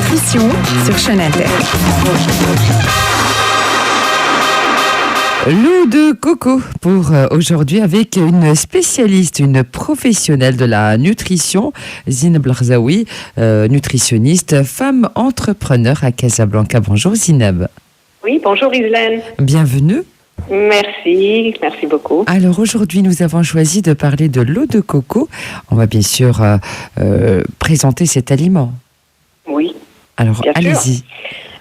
nutrition sur Chaîne Inter. L'eau de coco pour aujourd'hui avec une spécialiste, une professionnelle de la nutrition, Zineb Larzaoui, nutritionniste, femme entrepreneur à Casablanca. Bonjour Zineb. Oui, bonjour Islaine. Bienvenue. Merci beaucoup. Alors aujourd'hui, nous avons choisi de parler de l'eau de coco. On va bien sûr présenter cet aliment. Oui. Alors allez-y.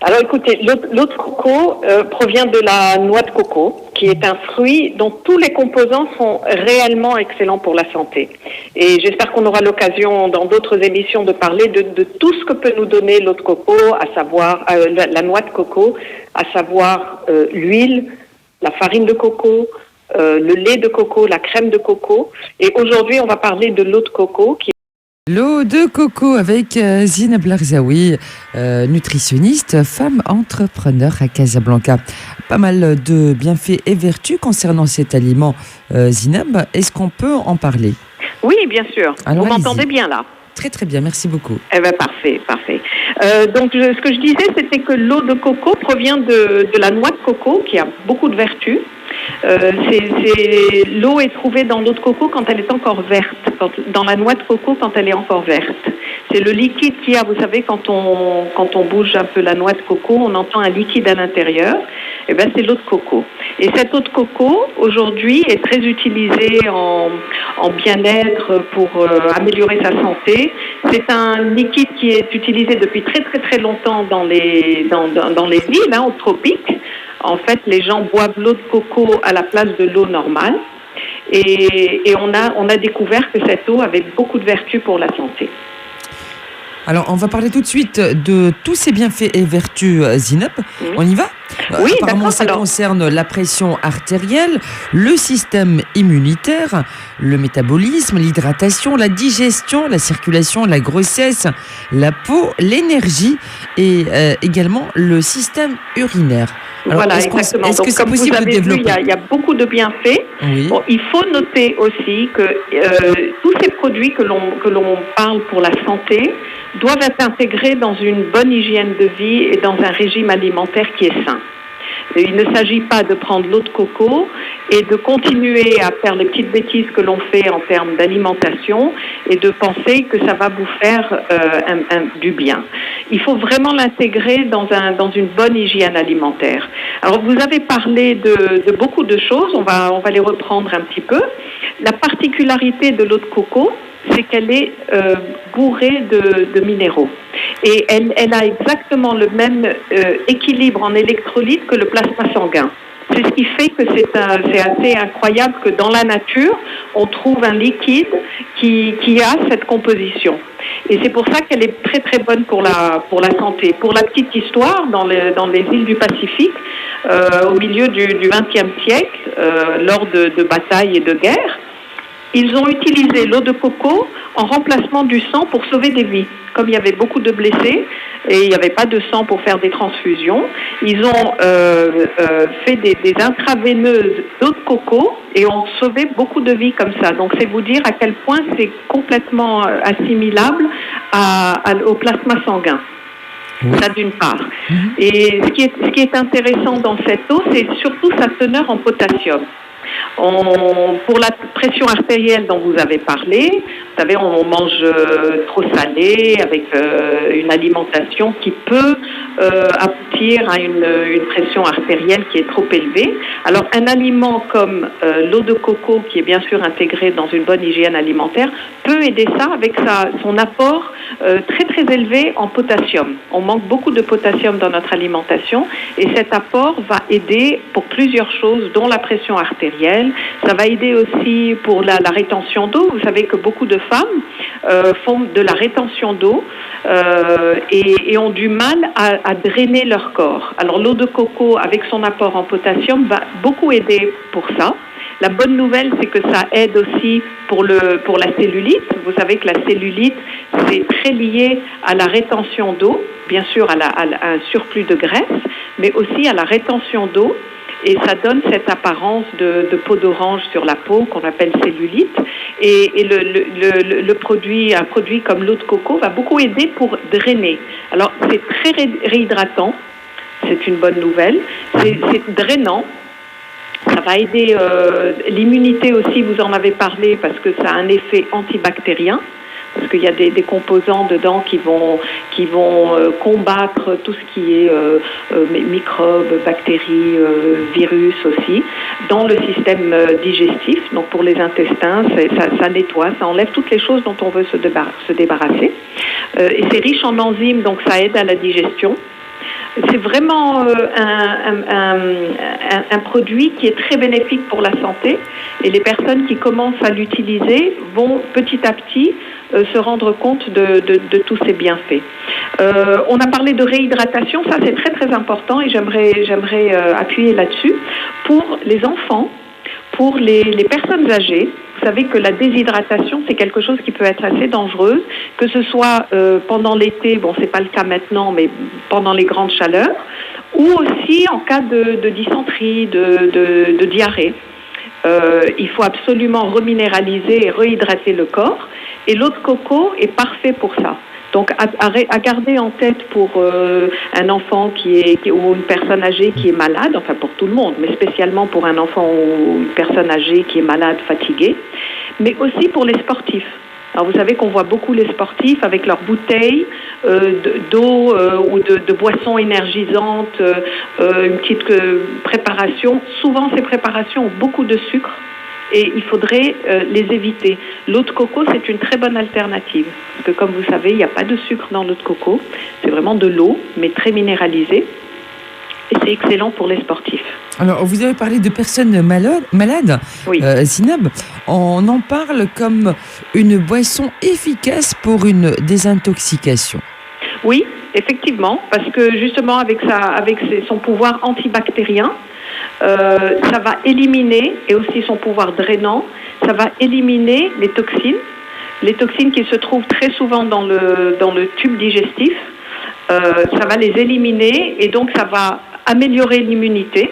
Alors écoutez, l'eau de coco provient de la noix de coco, qui est un fruit dont tous les composants sont réellement excellents pour la santé. Et j'espère qu'on aura l'occasion dans d'autres émissions de parler de tout ce que peut nous donner l'eau de coco, à savoir la noix de coco, à savoir l'huile, la farine de coco, le lait de coco, la crème de coco. Et aujourd'hui, on va parler de l'eau de coco qui L'eau de coco avec Zineb Larzaoui, nutritionniste, femme entrepreneur à Casablanca. Pas mal de bienfaits et vertus concernant cet aliment. Zineb, est-ce qu'on peut en parler? Oui, bien sûr. Alors, vous m'entendez bien là? Très bien, merci beaucoup. Eh bien, parfait. Donc, ce que je disais, c'était que l'eau de coco provient de la noix de coco, qui a beaucoup de vertus. L'eau est trouvée dans l'eau de coco quand elle est encore verte, dans la noix de coco quand elle est encore verte. C'est le liquide qu'il y a, vous savez, quand on bouge un peu la noix de coco, on entend un liquide à l'intérieur. Eh bien, c'est l'eau de coco. Et cette eau de coco, aujourd'hui, est très utilisée en bien-être pour améliorer sa santé. C'est un liquide qui est utilisé depuis très longtemps dans les villes, aux tropiques. En fait, les gens boivent l'eau de coco à la place de l'eau normale. Et on a découvert que cette eau avait beaucoup de vertus pour la santé. Alors, on va parler tout de suite de tous ces bienfaits et vertus, Zineb. Oui. On y va? Oui, apparemment, ça concerne la pression artérielle, le système immunitaire, le métabolisme, l'hydratation, la digestion, la circulation, la grossesse, la peau, l'énergie et également le système urinaire. Alors, voilà, exactement. Est-ce que c'est possible de développer? Il y a beaucoup de bienfaits. Oui. Bon, il faut noter aussi que tous ces produits que l'on parle pour la santé doivent être intégrés dans une bonne hygiène de vie et dans un régime alimentaire qui est sain. Il ne s'agit pas de prendre l'eau de coco et de continuer à faire les petites bêtises que l'on fait en termes d'alimentation et de penser que ça va vous faire du bien. Il faut vraiment l'intégrer dans une bonne hygiène alimentaire. Alors, vous avez parlé de beaucoup de choses, on va les reprendre un petit peu. La particularité de l'eau de coco, c'est qu'elle est bourrée de minéraux. Et elle a exactement le même équilibre en électrolytes que le plasma sanguin. C'est ce qui fait que c'est assez incroyable que dans la nature, on trouve un liquide qui a cette composition. Et c'est pour ça qu'elle est très bonne pour la santé. Pour la petite histoire, dans les îles du Pacifique, au milieu du XXe siècle, lors de batailles et de guerres, ils ont utilisé l'eau de coco en remplacement du sang pour sauver des vies. Comme il y avait beaucoup de blessés et il n'y avait pas de sang pour faire des transfusions, ils ont fait des intraveineuses d'eau de coco et ont sauvé beaucoup de vies comme ça. Donc c'est vous dire à quel point c'est complètement assimilable au plasma sanguin. Oui. Ça d'une part. Et ce qui est intéressant dans cette eau, c'est surtout sa teneur en potassium. Pour la pression artérielle dont vous avez parlé, vous savez, on mange trop salé avec une alimentation qui peut aboutir à une pression artérielle qui est trop élevée. Alors, un aliment comme l'eau de coco, qui est bien sûr intégrée dans une bonne hygiène alimentaire, peut aider ça avec son apport très élevé en potassium. On manque beaucoup de potassium dans notre alimentation et cet apport va aider pour plusieurs choses, dont la pression artérielle. Ça va aider aussi pour la rétention d'eau. Vous savez que beaucoup de femmes font de la rétention d'eau et ont du mal à drainer leur corps. Alors l'eau de coco, avec son apport en potassium, va beaucoup aider pour ça. La bonne nouvelle, c'est que ça aide aussi pour la cellulite. Vous savez que la cellulite, c'est très lié à la rétention d'eau, bien sûr à un surplus de graisse, mais aussi à la rétention d'eau. Et ça donne cette apparence de peau d'orange sur la peau qu'on appelle cellulite. Et un produit comme l'eau de coco va beaucoup aider pour drainer. Alors c'est très réhydratant, c'est une bonne nouvelle. C'est drainant. Ça va aider l'immunité aussi, vous en avez parlé, parce que ça a un effet antibactérien. Parce qu'il y a des composants dedans qui vont combattre tout ce qui est microbes, bactéries, virus aussi, dans le système digestif. Donc pour les intestins, ça nettoie, ça enlève toutes les choses dont on veut se débarrasser. Et c'est riche en enzymes, donc ça aide à la digestion. C'est vraiment un produit qui est très bénéfique pour la santé, et les personnes qui commencent à l'utiliser vont petit à petit se rendre compte de tous ces bienfaits. On a parlé de réhydratation, ça c'est très très important, et j'aimerais appuyer là-dessus. Pour les enfants, pour les personnes âgées, vous savez que la déshydratation, c'est quelque chose qui peut être assez dangereuse, que ce soit pendant l'été, bon, c'est pas le cas maintenant, mais pendant les grandes chaleurs, ou aussi en cas de dysenterie, de diarrhée. Il faut absolument reminéraliser et rehydrater le corps, et l'eau de coco est parfait pour ça. Donc, à garder en tête pour un enfant ou une personne âgée qui est malade, enfin pour tout le monde, mais spécialement pour un enfant ou une personne âgée qui est malade, fatiguée, mais aussi pour les sportifs. Alors, vous savez qu'on voit beaucoup les sportifs avec leurs bouteilles d'eau ou de boissons énergisantes, une petite préparation. Souvent, ces préparations ont beaucoup de sucre. Et il faudrait les éviter. L'eau de coco, c'est une très bonne alternative. Parce que comme vous savez, il n'y a pas de sucre dans l'eau de coco. C'est vraiment de l'eau, mais très minéralisée. Et c'est excellent pour les sportifs. Alors, vous avez parlé de personnes malades. Oui. Zineb, on en parle comme une boisson efficace pour une désintoxication. Oui, effectivement. Parce que justement, avec son pouvoir antibactérien, ça va éliminer, et aussi son pouvoir drainant, ça va éliminer les toxines qui se trouvent très souvent dans le tube digestif. Ça va les éliminer, et donc ça va améliorer l'immunité.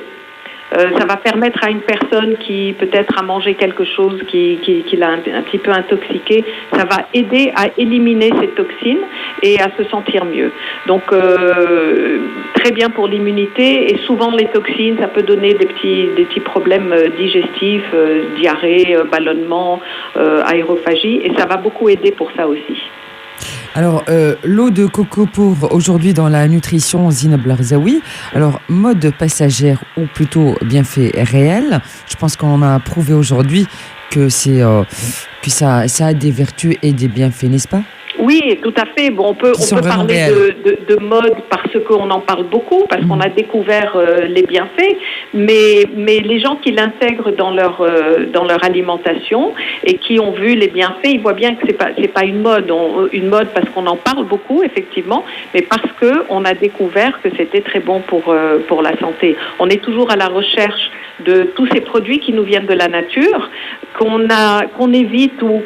Ça va permettre à une personne qui peut-être a mangé quelque chose qui l'a un petit peu intoxiqué, ça va aider à éliminer ces toxines et à se sentir mieux. Donc très bien pour l'immunité, et souvent les toxines, ça peut donner des petits problèmes digestifs, diarrhée, ballonnement, aérophagie, et ça va beaucoup aider pour ça aussi. Alors, l'eau de coco pour aujourd'hui dans la nutrition, Zineb Larzaoui. Alors, mode passagère ou plutôt bienfait réel. Je pense qu'on a prouvé aujourd'hui que ça a des vertus et des bienfaits, n'est-ce pas ? Oui, tout à fait. Bon, on peut parler de mode parce qu'on en parle beaucoup, parce qu'on a découvert les bienfaits, mais les gens qui l'intègrent dans leur alimentation et qui ont vu les bienfaits, ils voient bien que c'est pas une mode. Une mode parce qu'on en parle beaucoup, effectivement, mais parce qu'on a découvert que c'était très bon pour la santé. On est toujours à la recherche de tous ces produits qui nous viennent de la nature, qu'on évite ou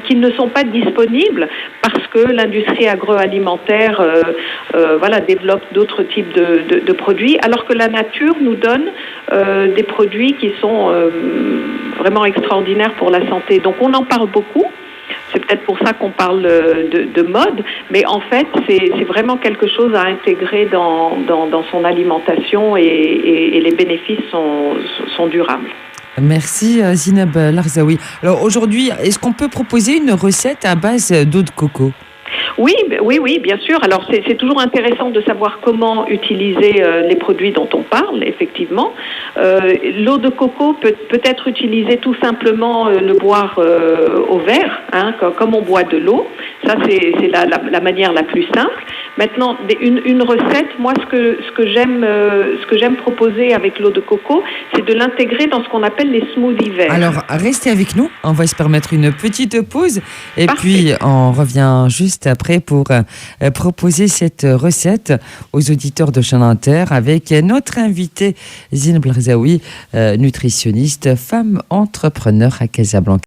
qui ne sont pas disponibles parce que l'industrie agroalimentaire développe d'autres types de produits, alors que la nature nous donne des produits qui sont vraiment extraordinaires pour la santé. Donc on en parle beaucoup. C'est peut-être pour ça qu'on parle de mode, mais en fait, c'est vraiment quelque chose à intégrer dans son alimentation, et les bénéfices sont durables. Merci Zineb Larzaoui. Alors aujourd'hui, est-ce qu'on peut proposer une recette à base d'eau de coco ? Oui, bien sûr. Alors, c'est toujours intéressant de savoir comment utiliser les produits dont on parle, effectivement. L'eau de coco peut être utilisée tout simplement, le boire au verre, comme on boit de l'eau. Ça, c'est la manière la plus simple. Maintenant, une recette, moi, ce que j'aime proposer avec l'eau de coco, c'est de l'intégrer dans ce qu'on appelle les smoothies verts. Alors, restez avec nous. On va se permettre une petite pause. Et Parfait. puis, on revient juste après pour proposer cette recette aux auditeurs de Chaîne Inter avec notre invitée Zine Blarzaoui, nutritionniste, femme entrepreneur à Casablanca.